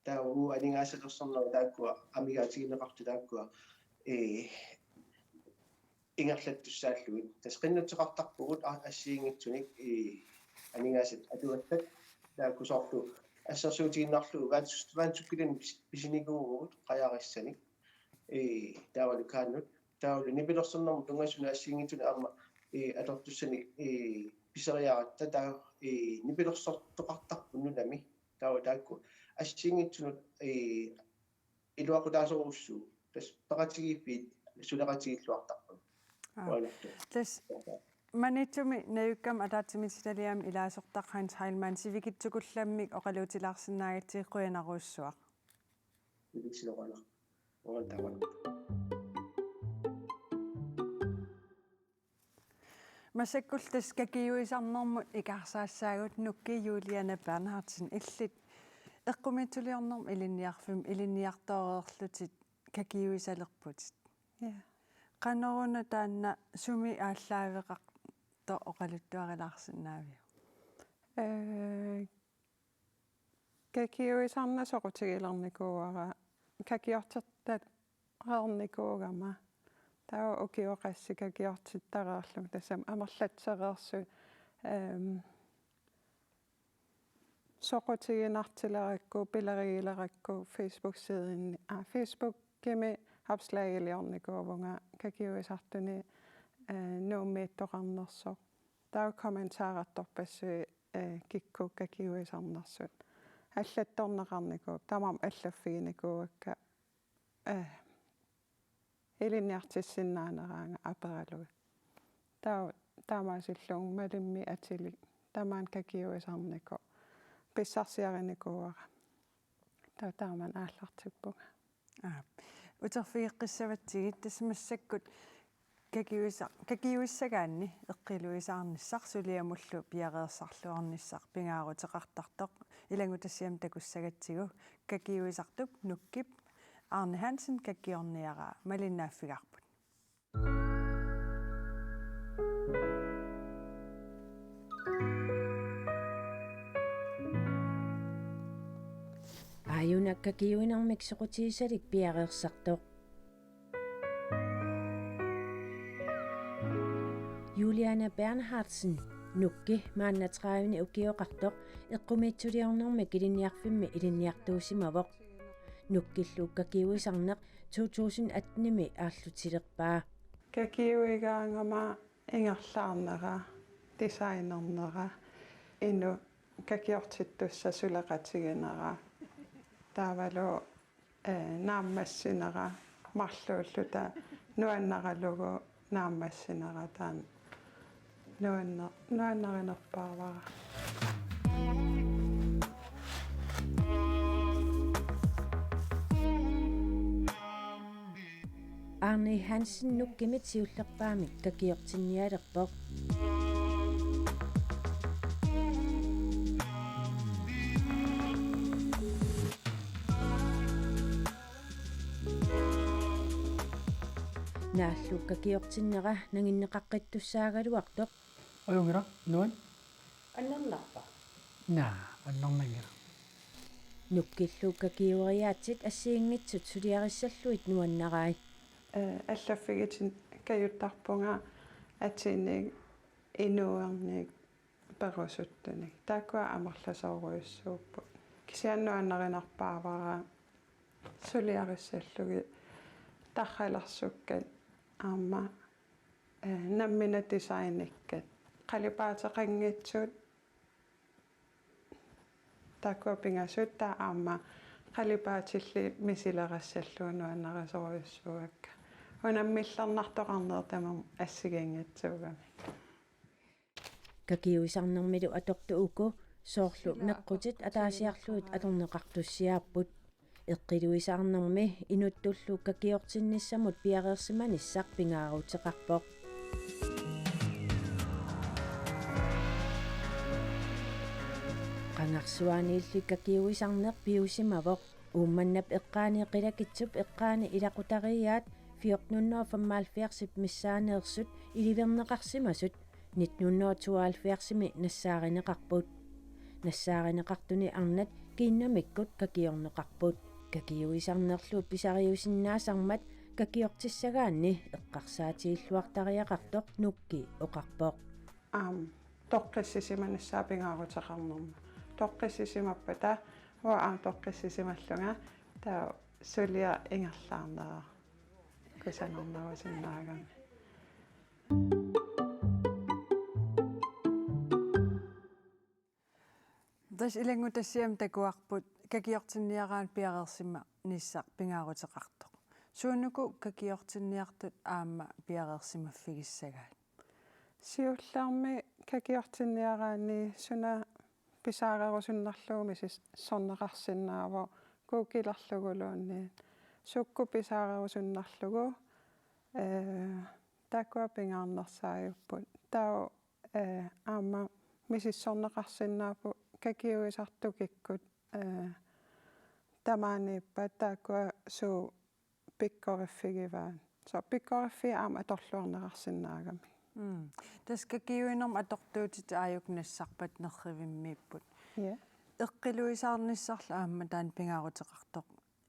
taau aningaasaleqsorneru taakkua amigaatigineqartu taakkua ingerlattussaallugut tas qinnutseqartarpugut assiingitsunik aningaasat atuattat taakku sorlu ассерсуутигиннарлугу ваансуккилин писинигуугут qajarissani таавалукааннут таавалу нипилерсэрнэрму тунгасуна ассиингитуна аама алортуссани писериаратта таа нипилерсортоқартарпуннунами таава таакку ассиингитсунут илуақутаасоруссуу тас пеқатигиппит сулеқатигиллуартарпу тас manitsumi nayukkam ataatimitsitaliam ilaasortaq Hans Heilmann sivikitsukullamik oqalutilaarsinnaagatiiqquinaruussuaq sivikitsiloqala oantawal massakkul tas kakiuisarnermut ikarsaassaagut nukki Juliana Bernhardsen illit eqqumitsuliornerm ilinniartoreerlutit kakiuisalerputit qanoruna taanna sumi aalлaaveqaq to oqaluttuarilaarsinnaaviu kakiuisarna soqutigilernikuuara kakiortertat reernikuugama таа укиоқассикакиортиттараарлу тассам амерлатсереерсу соқутигинартилеракку пилеригилеракку Facebook-сидинни Facebook-кими апслагилиорникуувнга какиуисартуни нууммииттоқарнерсо таа комментаарарторпассуи кикку какиуисарнерсут аллатторнеқарникуу тамам аллаффигиникуакка илинниартиссиннаанераанга апералуг таамаасиллуун малимми атили тамаан какиуисарнику писсарсиариникууара тааман ааллартиппунга утерфигеққиссаватсигит тассамассаккут какиуиссагаанни эққилуисаарниссар сулиамуллу пиареерсарлуарниссар пингаарутеқартартоқ илангу тассиам такуссагатсигу какиуисартуп нуккип Arne Hansen какиорниараа малиннааффигарпут Ajunakka kiuinarmik soqutiisalik piareersartoq Juliana Bernhardsen nukki maannatраавни укиоқартоқ эққумиитсулиорнэрми килинниарфимми илинниартуусимавоқ нуккиллуукка киуисарнеқ 2018-ми аарлутилерпаа какиуигаангама ингерлаарнера дизайнернера ину какиортиттусса сулеқатигинера таавалу нааммассинера марлууллута нуаннаралугу нааммассинера таан нуаннаринерпаавара Arne Hansen nukkimit siullerpaamik kakiortinnialerpoq нааллукка киортиннера нагиннеқаққиттуссаагалуартоқ Ojungera nuan аннерларпа naa аннорнагера нуккиллуукка киуариаатсит ассиингитсут сулиариссаллуит нуаннараи аллаффигитин каюттарпунга атиник инуарник перусуттуник тааккуа амерласооруйуссууппу кисианнуаннеринарпаавара сулиариссаллуги тарралерсуккат аама наммина дизайниккат қалипаатеқангитсут тааккуа пингасут таа аама қалипаатилли мисилерассаллуунуаннерисоруйуссуакка унаммиллернартоқарнер тамам ассигингатсуугами какиуисарнэрмилу атортууку соорлу неққутит атаасиарлуит аторнеқартуссиаарпут эққилуисаарнэрми инуттуллу какиортинниссамут пиареерсиманиссақ пингаарутеқарпоқ qangarsuaniilli kakiuisarneq piusimavoq uumannap eqqaaniqilakitsup eqqaani ilaqutariaat 1475 missaaneersut iliverneqarsimasut 1972 nassaaриneqarput nassaaриneqartuni arnat kiinnamikkut kakiorneqarput kakiuisarnerlu pisariusinnaasarmat kakiortissagaanni eqqarsaatiilluartariaqartoq nukki oqarpoq тоққиссисиманассаапингаарутеқарнерма тоққиссисимаппата уа тоққиссисималлунга таа сулиа ингерлаарнера кусанернерусиннаагами дас илангу тассиам такуарпут какиортинниараан пиареерсима ниссақ пингаарутеқартоқ суунуку какиортинниартут аама пиареерсимаффигиссагаат сиуллаарми какиортинниараани суна писаарерусуннарлугуми сорнеқарсиннааво кукиларлугулуунни сукку писаарерусуннарлугу такуа пингаарнерсааюппут таа аама мисиссорнеқарсиннаапу какиуисартукиккут тамааниппа такуа суу пиккориффигиваан со пиккориффи аама аторлуарнеқарсиннаагами тас какиуинерм атортуутит ааюкнассарпат нерривиммииппут эққилуисаарниссарла аама таан пингаарутеқартоқ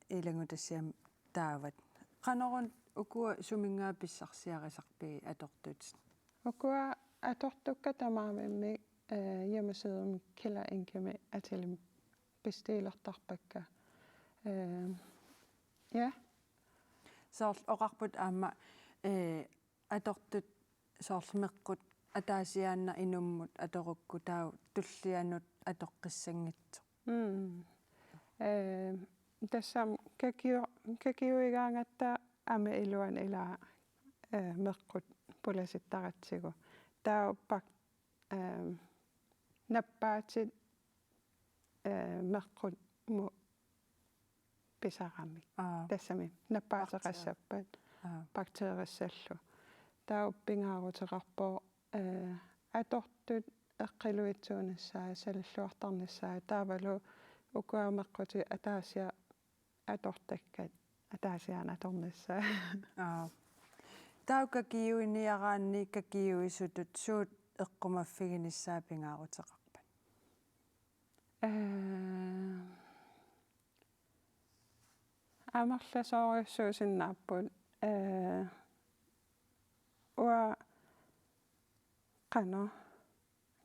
илангу тассиам таават qanорун ukua sumingaa pissarsiarisarpigi atortut ukua atortukka tamaamimmi hjemmesiden Killer Inkemi Atelim bestilertarpakka ja saarl oqarput aamma atortut saarlmeqqut ataasiaanna inummut atorukku taa tullianut atoqqissangitsu tassam kakiuigaangatta ame iluan ila meqqut pulasittaratsigu tauppak nappaatit meqqut mu pisarami tassami nappaateqassappat bakteerissallu tauppingaaruteqarpo atortut eqqiluitsuunassaa salulluartarnassaa taavalu ukuameqquti ataasia atortakkat ataasiaan atornassaa tau kakiuiniaraanni kakiuisutut suut eqqumaffiginissaa pingaaruteqarpat amarlasooriussuusinnaarput ua qano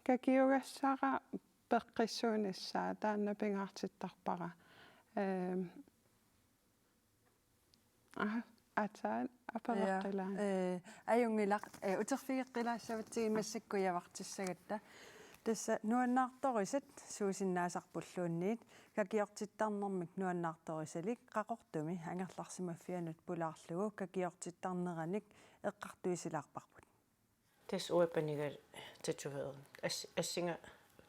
kakiugassara peqqissuunissaa taanna pingaartittarpara ataan apereqqilaan ajungilaq uterfigeqqilaassavatsigi massakkujavartissagatta tassa nuannaartorisat suusinnaasarpulluunniit kakiortittarnermik nuannaartorisalik qaqortumi angerlarsimaffianut pulaarlugu kakiortittarneranik eqqartuisilaarparput tas uapanigal tatueret assinga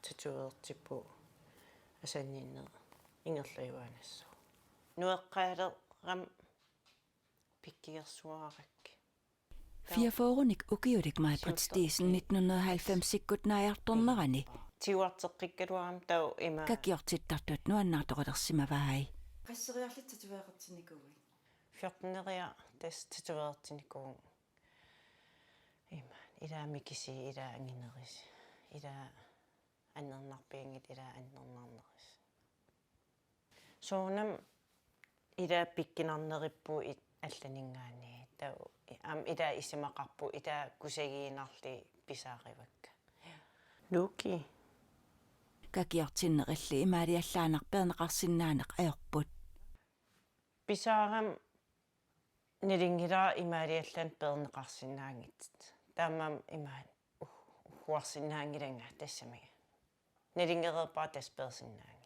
tatueertippu asanniinner ingerlaiuanasso nueqqaaleram pikkigersuarak Fiaforunik ukiudik Maj-Britt Stisen 1990-sikkut naajartornerani. Tiuarteqqikkaluaram tau ima. Kakiortittartut nuannaartoqelersimavahai. Qasseriarlit tatueeqertinikuugi. 14-neria tas tatueertinikuun. Ima ila mikisi ila angineris. Ila annernarpiangit ila annernaarneris. Soonam ila pikkinarnerippu алланингаани тау ам ида исимақарпу ида кусагиинарли писаарivakka луки какиортиннерилли имаалиаллаанарпернеқарсиннаанеқ аёрпут писаарам нилингила имаалиаллаан пернеқарсиннаангит таамам имаан уарсиннаангиланга тассами нилингерерпаа тасперсиннаангит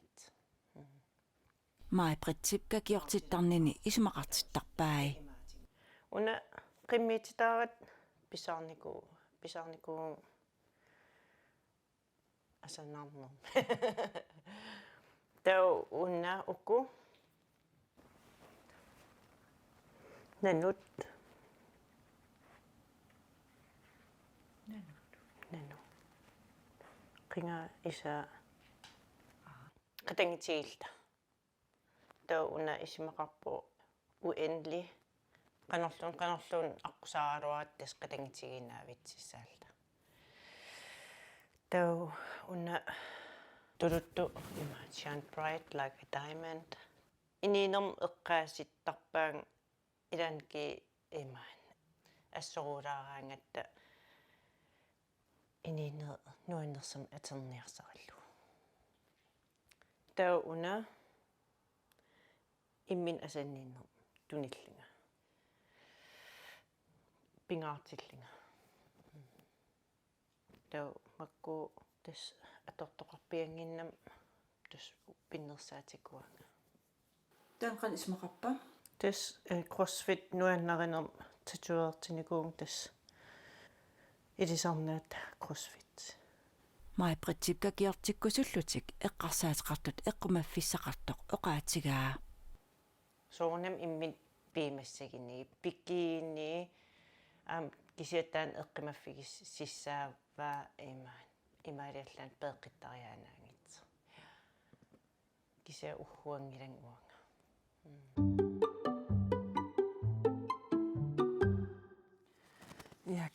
Maj-Britt kakiortittarnini isumaqartittarpai una qimmiititaarat pisarniku asanarner tau unna ukku nanut qinga isa qatangitiilta tau una isimaqarpu uendli qanorluun aqusaaruat tas qatangitiginnaavitsissaalta tau una tuluttu ima shine bright like a diamond iniinerm eqqaasittarpaang ilanki imaan assorulaaraangatta iniiner nuannersam aterniarsarallu tau una immin asanniinner tunillinga pingaartillinga tau makku tas atortoqarpianginnam tas pinnersaatikuanga taanqan ismaqarpa tas crossfit nuannarinerm tatueertinikuung tas ilisarnaat crossfit Maj-Britt kakiortikkusullutik eqqarsaateqartut eqqumaffissaqartoq oqaatigaa soornam immin piimassagini pikkiini kisiattaan eqqimaffigississaavaa imaan imaaliallaan peeqqittariaanaangit kisia uhhuangilan uanga ja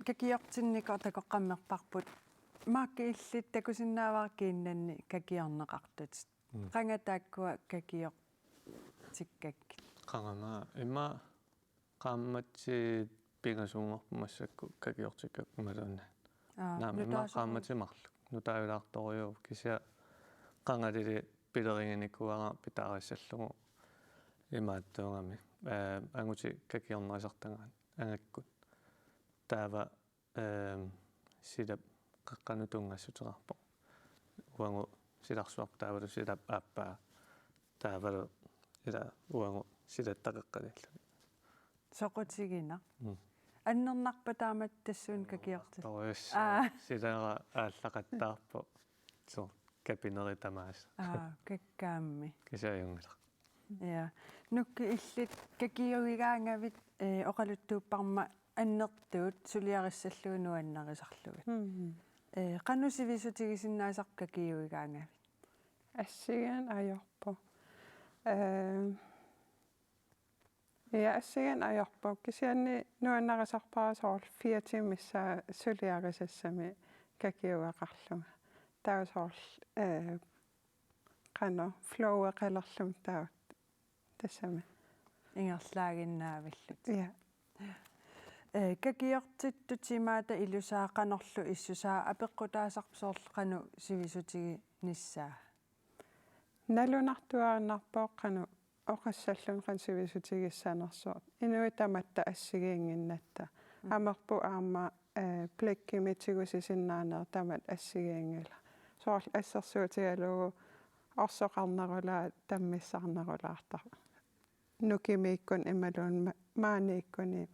kakiortinnikor takoqqammerparput maakki illit takusinnaavaakiinnanni kakiorneqartut qangataakkua kakior tikkakki qangama imma qaammatsi pingasungorpumassakku kakiortikak malunna naami qaammatimaqlu nutaayulaartoriu kisia qangalili pileringinikuara pitaarissallugu imaattuungami anguti kakiornerisartangaan angakkut taava silap qaqqanutungassuteqarpo uangu silarsuarp taavalu silap aappaa taavalu ila uangu silattaqeqqalillu soqutiginaq аннернарпа таамат тассуун какиортит силера ааллақаттаарпо со капинери тамаас каккаамми кисааюнгила я нукки иллит какиуигаангавит оқалуттууппарма аннертуут сулиариссаллуунуаннарисарлугат qanusivisutigisinnaasaaq какиуигаангавит ассигаан ajorpo ja assigan ajorpo kisianni nuannaqisarparasoorl 4 timissaa suliarisassami kakiuaqarlunga tausoorl qano flow qallerlum taut tassami ingerlaaginnaavillут ja какиортиттутимаата илусаақанерлу иссусаа апеққутаасарпсоорл qanu sivisutigi nissaa налунартуаарнарпоо qanu оқассаллун qansivisutigissanersuut inuitamatta assigiinginnatta amerpu aama plekkimitigusisinnaaner tamat assigiingila soorl assersuutigalugu orsoqarnerulaa tammissarnerulaartar nukimiikkun imaluun maaniikkuni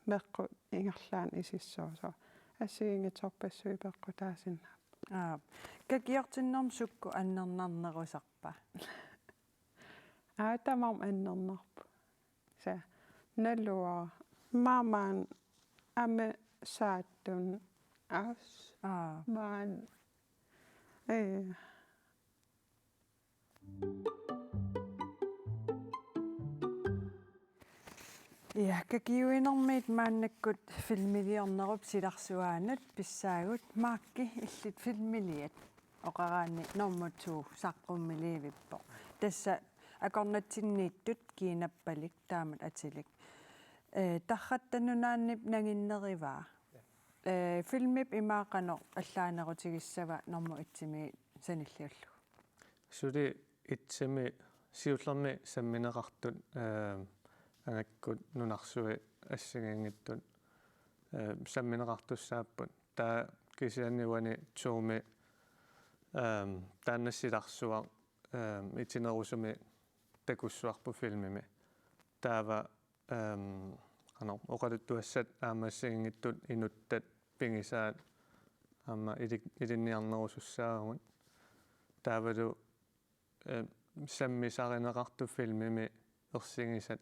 meqqu ingerlaan isissuuso assigiingitorpassui peqqutaasinna какиортиннерм сукку аннернарнерусарпа tamam annernerpu sa nalua maamaan ame saattun aus maan ja какиуинермиит мааннаккут филмилиорнеруп силарсуаанат писсаагут маакки иллит филмилиат оқараани нормутуу саққуммиливиппо тасса акорнатсиннииттут киинаппалик таамат атилик тарраттанунааннип нагиннериваа филмип имаақано аллаанерутигиссава норму итсими саниллиуллу сули итсими сиуллерми самминеқартут ангаккут нунарсуи ассигингиттут самминеқартуссааппут таа кисианнивани тууми тааннассиларсуа итинерусуми такуссуарпу филмими таава оқалуттуассат аамассагингиттут инуттат пингисаат аама илинниарнерусуссаагун таавалу саммисаринеқарту филмими ерсигисат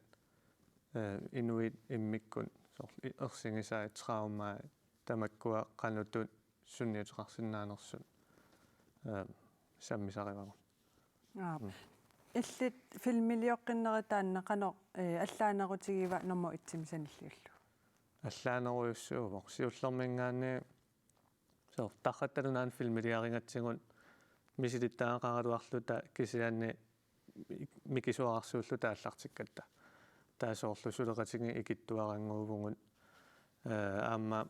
инуит иммиккун сорли ерсигисаа траумаа тамаккуа qanutut sunniutiqarsinnaanерсут саммисаривагун иллит филмилиоққиннеритаанна қано аллаанерутигива нормо итсимисаниллиуллу аллаанеруйуссуувоқ сиуллермингаани со тарратталунаан филмилиарингатсигун мисилиттаақаралуарлута кисиаанни микисуарсууллута аллартиккатта таасоорлу сулеқатиги икиттуарангуувгун аама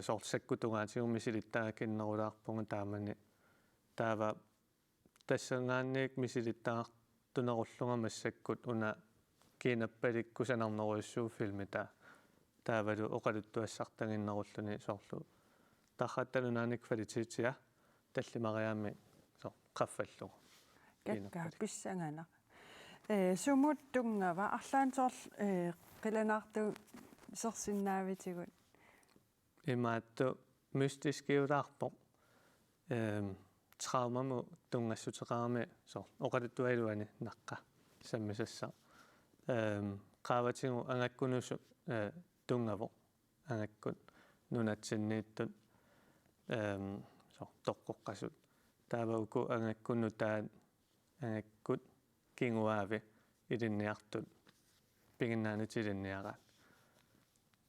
сортсаккутунгаатигу мисилиттаакиннерулаарпунга таамани таава тассангаанник мисилиттаартунеруллунга массаккут уна кинаппаликку санарнеруйуссуу филмита таавалу оқалуттуассартагиннеруллуни соорлу тарратталунааник квалититиа таллимариаами со qaffallugu какка писсангана сумуттунгава арлаансоорл қиланаарту серсиннаавитигут имаатту мистискиулаарпо траумаму тунгассутеқарами соор оқалуттуалуани наққа саммисасса qaаватигу ангаккунусу тунгаво ангаккут нунатсиннииттут соор тоққоққасут таавауку ангаккуну таат ангаккут кингуаави илинниартут пигиннаанутилинниараат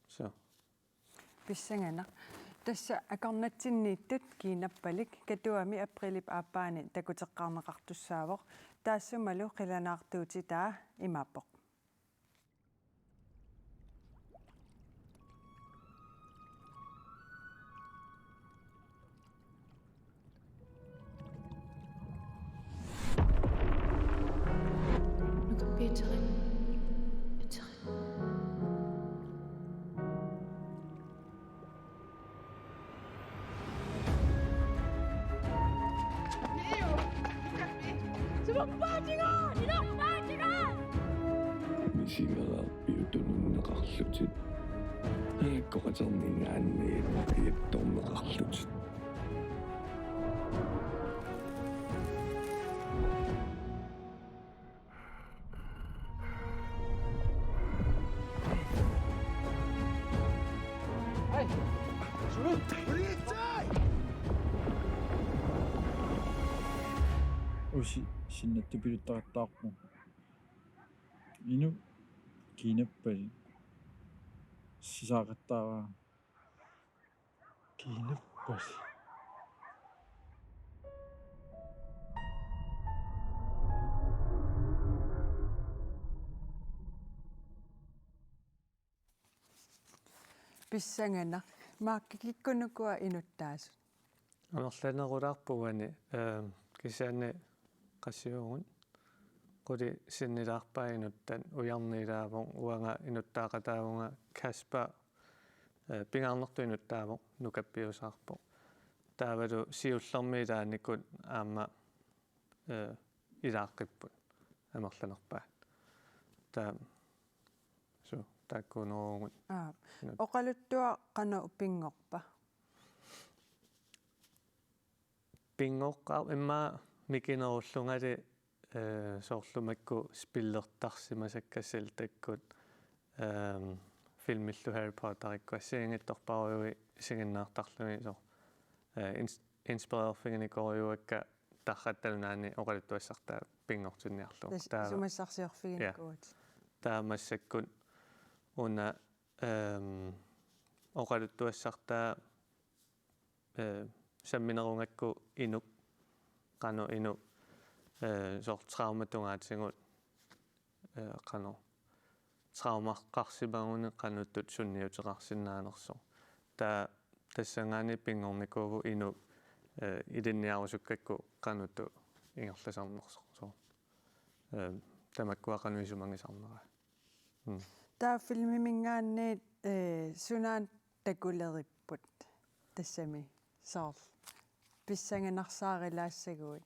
со писсангана тасса акорнатсиннииттут кинаппалик катуами априлип ааппаани такутеққарнеқартуссаавоқ таассумалу қиланаартуути таа имааппоқ писигарааппи утунуннеқарлутит ааккоқатернингаанни иатторнеқарлутит usi sinnattu piluttaqattaarpu inu kiinappali sisaaqattaavaa kiinappali писсангана мааккикиккунукуа инуттаасут амерланерулаарпугани кисаани qassiugun quli sinnilaarpainuttan ujarnilaavun uanga inuttaaqataavunga kaspa pingaarnertu inuttaavun nukappiusaarpu taavalu siullermiilaanikut aamma ilaaqipput amerlanerpaa taa su taakkuuneruugut oqaluttua qana upingorpa pingoqqaa imma mikinerullungali soorlumakku spillertarsimasakkassal takkut filmillu Harry Potterikku assiingittorparuui siginnaartarlumi so inspirerfingini korjuakka tarrattalunaani oqaluttuassartaa pingortunniarlu sumassarsiorfiginikuut taamassakkun una oqaluttuassartaa samminerungakku inuk qanu inu sort traumatungaatsingut qanu traumaqqarsimaguni qanuttut sunniuteqarsinnaanerso tassangaani pingornikuugu inu ilinniarusukkakku qanuttu ingerlasarnerso so tamakkuа qanuisumangisarnera taa filmimingaanniit sunaan takuleripпут тассами соор писсанганарсаарилаассагуит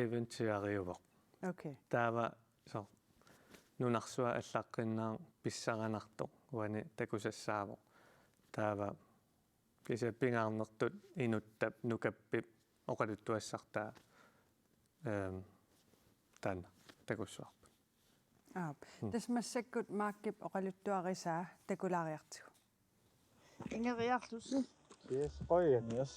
eventuariuvoq okay taava so nunarsuа аллааққиннаа писсаранарто уани такусассаавоq taava кисаппингаарнертут инуттап нукаппип оқалуттуассартаа таана такуссуарпут тасмассаккут мааккип оқалуттуариsaa такулаариартигу ингериарлусси yes qoyan yes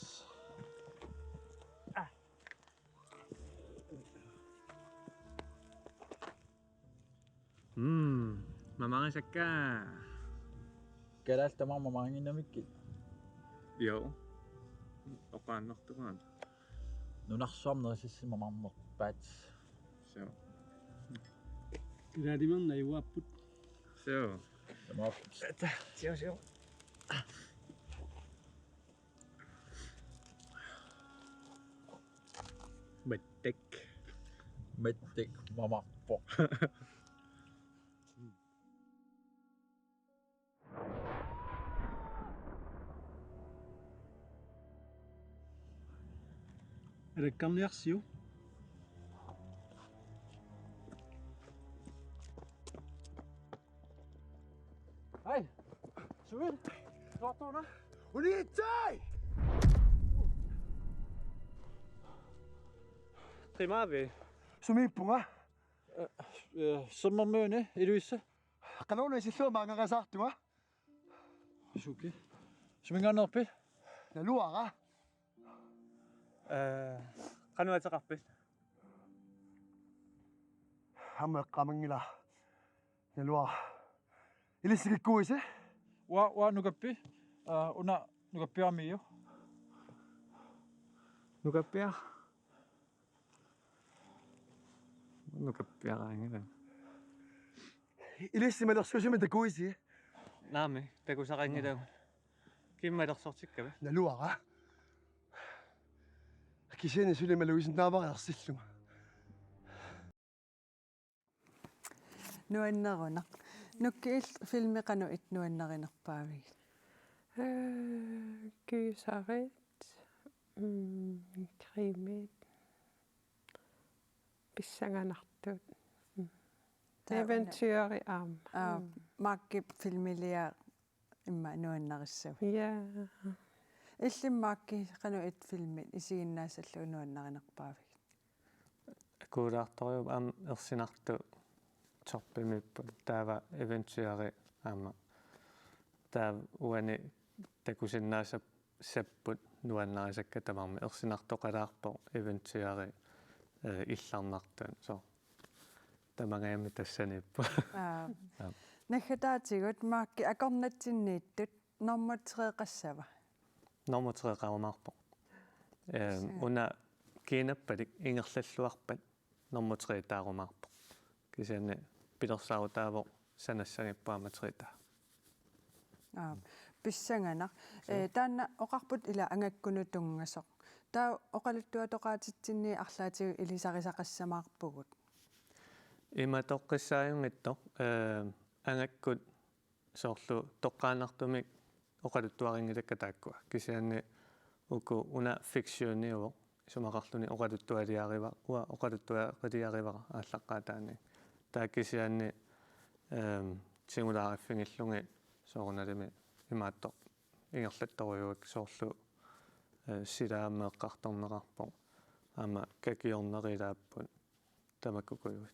mamaarisakka kalaaltamar mamaaringinamikki jo oqaannertugaan nunarsuarnerisissi mamarnerpaat so Graadimanna iwapput. So. Sio. Mettek mamappo. Rekkamnersio. Hej! Suen! Tortona! Unitay! Trimavi. Sumippunga. Sommermøne i lyset. Kanone sillu maangagasartunga. Suki. Sumingan oppi. Naluara. Qanuateqarpit. Hammeqqamangila. Naluara. Ilisikikkuise. Wa nukappi. Una nukappiarmiu. Nukappiar. Nukappiaraangila. Ilissimalersuusimi takuisi. Naami, takusaqangilagu. Kimmalersortikkavi. Naluara. Kisene sulimaluisinnaavariarsilluga. Nuannerunaq. Nukkiil filmiqanu itnuannerinerpaavig. Gysarit. Krimit. писсанганартут эвентюри мааккип филмилиа имма нуаннарissав я иллиммаакки кануит филмит исигиннаассаллу нуаннаринерпаавик акуулаарториу ам ерсинарту торпимиппут таава эвентуари аама таа уани такусиннаасап саппут нуаннарисакка тамарми ерсинартоқалаарпо эвентуари илларнартан со тамагаами тассаниппу нахатаатигут маакки акорнатсиннииттут норматреэқассава норматреэқарумаарпо уна кинаппалик ингерллаллуарпат норматреэтаарумаарпо кисианне пилерсаарутааво санассагиппааматреета писсангана таанна оқарпут ила ангаккуну тунгасоқ таа оқалуттуатоқаатитсинни арлаатигу илисарисақассамаарпугут иматоққиссааюнгитто ангаккут соорлу тоққаанартумик оқалуттуарингилакка тааккуа кисианне уку уна фиксиониуо сумақарлуни оқалуттуалиарива уа оқалуттуалиаривара ааллаққаатаани таа кисианне сингулаараффингиллунги соорналими имаатто ингерлатторюуак соорлу силаамеэққарторнеқарпо ама какиорнерилааппут тамаккукуйуит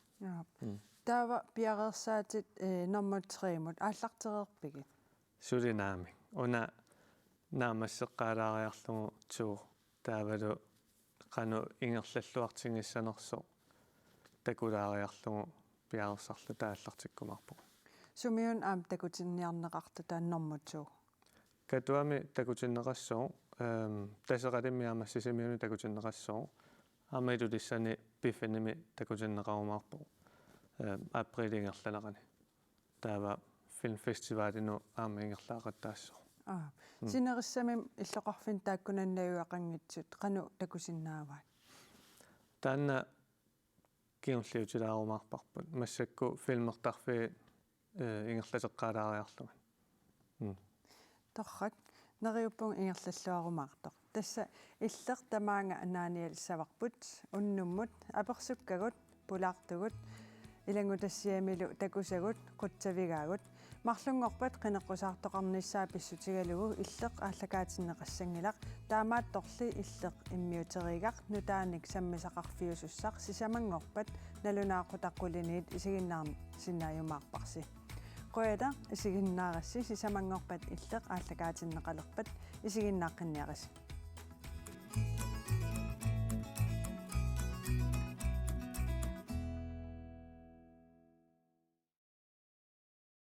таава пиареерсаатит норматреимут ааллартерерпиги сулинаами уна наамассеққалаариарлугу туу таавалу қану ингерллаллуартингиссанерсо такулаариарлугу пиареерсарлу тааллартиккумарпо сумиун аам такутинниарнеқарта тааннэрмутсуу катуами такутиннеқассоо тасеқалиммиама сисимиуни такутиннеқассоо амаилулиссани пиффеними такутиннеқарумаарпо априлингерлалерани таава фильмфестивалину аама ингерлаақаттаассоо синериссамим иллоқарфин тааккунаннаюақангитсут қану такусиннааваат таанна киунлиутилаарумаарпарпут массакку фильмертарфи ингерлатеққалаариарлуган торрак нериуппун ингерллаллуарумаартоқ тасса иллер тамаанга анааниал саварпут уннуммут аперсуккагут пулаартугут илангутассиамилу такусагут қутсавигаагут марлунгорпат қинеққусаартоқарниссаа писсутигалугу иллеқ ааллакаатиннеқассангилақ таамаатторли иллеқ иммиутеригақ нутааник саммисақарфиусуссақ сисамангорпат налунааққутаққулиниит исигиннаарни синнааюмаарпарси qoyada isiginnaarassi sisamangorpat illeq aallakaatinnеqalerpat isiginnaаққинниарис